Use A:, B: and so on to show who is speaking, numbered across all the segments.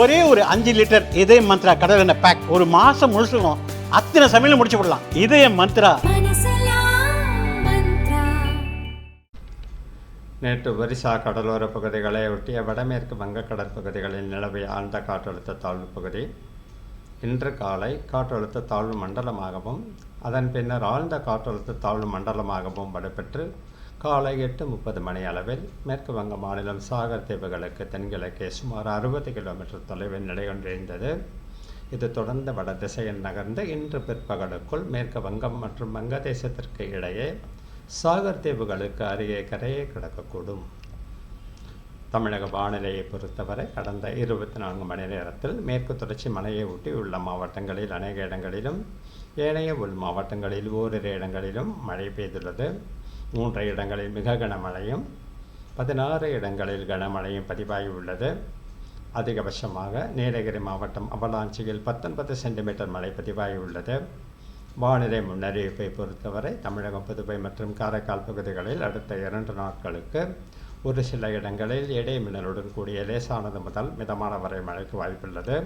A: ஒரே ஒரு 5 லிட்டர் இதய மந்த்ரா கடல் எண்ணெய் பேக் ஒரு மாசம் முழுசுக்கும் அத்தனை சமையல முடிச்சு விடலாம். இதய மந்த்ரா.
B: நேற்று ஒரிசா கடலோர பகுதிகளை ஒட்டிய வடமேற்கு வங்கக்கடல் பகுதிகளில் நிலவிய ஆழ்ந்த காற்றழுத்த தாழ்வு பகுதி இன்று காலை காற்றழுத்த தாழ்வு மண்டலமாகவும் அதன் பின்னர் ஆழ்ந்த காற்றழுத்த தாழ்வு மண்டலமாகவும் வலுப்பெற்று காலை 8:30 மணி அளவில் மேற்கு வங்க மாநிலம் சாகர் தீவுகளுக்கு தென்கிழக்கே சுமார் 60 கிலோமீட்டர் தொலைவில் நிலைகொண்டிருந்தது. இது தொடர்ந்து வட திசையில் நகர்ந்து இன்று பிற்பகலுக்குள் மேற்கு வங்கம் மற்றும் வங்கதேசத்திற்கு இடையே சாகர் தீவுகளுக்கு அருகே கரையை கடக்கக்கூடும். தமிழக வானிலையை பொறுத்தவரை கடந்த 24 மணி நேரத்தில் மேற்கு தொடர்ச்சி மலையை ஒட்டி உள்ள மாவட்டங்களில் அநேக இடங்களிலும் ஏனைய உள் மாவட்டங்களில் ஓரிரு இடங்களிலும் மழை பெய்துள்ளது. 3 இடங்களில் மிக கனமழையும் 16 இடங்களில் கனமழையும் பதிவாகியுள்ளது. அதிகபட்சமாக நீலகிரி மாவட்டம் அவலாஞ்சியில் 19 சென்டிமீட்டர் மழை பதிவாகியுள்ளது. வானிலை முன்னறிவிப்பை பொறுத்தவரை தமிழகம், புதுவை மற்றும் காரைக்கால் பகுதிகளில் அடுத்த 2 நாட்களுக்கு ஒரு சில இடங்களில் இடைமின்னலுடன் கூடிய லேசானது முதல் மிதமான வரை மழைக்கு வாய்ப்புள்ளது.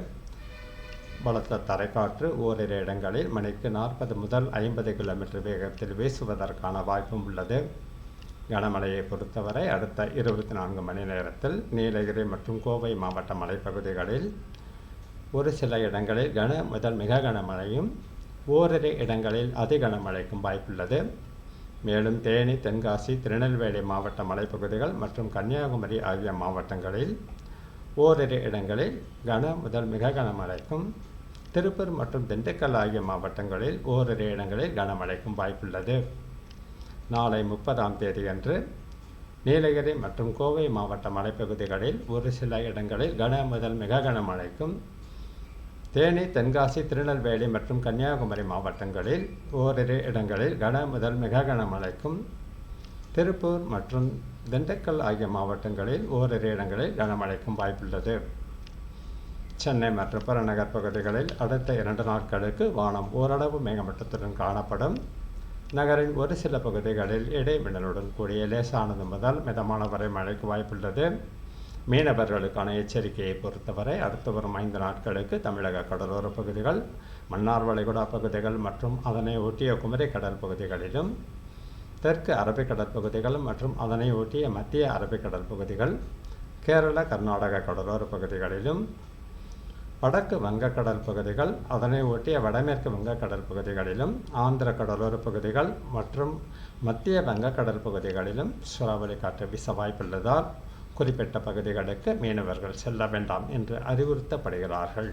B: பலத்த தரைக்காற்று ஓரிரு இடங்களில் மணிக்கு 40 முதல் 50 கிலோமீட்டர் வேகத்தில் வீசுவதற்கான வாய்ப்பும் உள்ளது. கனமழையை பொறுத்தவரை அடுத்த 24 மணி நேரத்தில் நீலகிரி மற்றும் கோவை மாவட்ட மலைப்பகுதிகளில் ஒரு சில இடங்களில் கன முதல் மிக கனமழையும் ஓரிரு இடங்களில் அதிகனமழைக்கும் வாய்ப்புள்ளது. மேலும் தேனி, தென்காசி, திருநெல்வேலி மாவட்ட மலைப்பகுதிகள் மற்றும் கன்னியாகுமரி ஆகிய மாவட்டங்களில் ஓரிரு இடங்களில் கன முதல் மிக கனமழைக்கும், திருப்பூர் மற்றும் திண்டுக்கல் ஆகிய மாவட்டங்களில் ஓரிரு இடங்களில் கனமழைக்கும் வாய்ப்புள்ளது. நாளை 30ஆம் தேதியன்று நீலகிரி மற்றும் கோவை மாவட்ட மலைப்பகுதிகளில் ஒரு சில இடங்களில் கன முதல் மிக கனமழைக்கும், தேனி, தென்காசி, திருநெல்வேலி மற்றும் கன்னியாகுமரி மாவட்டங்களில் ஓரிரு இடங்களில் கன முதல் மிக கனமழைக்கும், திருப்பூர் மற்றும் திண்டுக்கல் ஆகிய மாவட்டங்களில் ஓரிரு இடங்களில் கனமழைக்கும் வாய்ப்புள்ளது. சென்னை மற்றும் புறநகர் பகுதிகளில் அடுத்த 2 நாட்களுக்கு வானம் ஓரளவு மேகமூட்டத்துடன் காணப்படும். நகரின் ஒரு சில பகுதிகளில் இடைமின்னலுடன் கூடிய லேசானது முதல் மிதமான வரை மழைக்கு வாய்ப்புள்ளது. மீனவர்களுக்கான எச்சரிக்கையை பொறுத்தவரை அடுத்து வரும் 5 நாட்களுக்கு தமிழக கடலோர பகுதிகள், மன்னார் வளைகுடா பகுதிகள் மற்றும் அதனை ஒட்டிய குமரி கடல் பகுதிகளிலும், தெற்கு அரபிக்கடல் பகுதிகள் மற்றும் அதனை ஒட்டிய மத்திய அரபிக்கடல் பகுதிகள், கேரள கர்நாடக கடலோர பகுதிகளிலும், வடக்கு வங்கக்கடல் பகுதிகள் அதனை ஒட்டிய வடமேற்கு வங்கக்கடல் பகுதிகளிலும், ஆந்திர கடலோர பகுதிகள் மற்றும் மத்திய வங்கக்கடல் பகுதிகளிலும் சூறாவளி காற்று வீச வாய்ப்புள்ளதால் குறிப்பிட்ட பகுதிகளுக்கு மீனவர்கள் செல்ல வேண்டாம் என்று அறிவுறுத்தப்படுகிறார்கள்.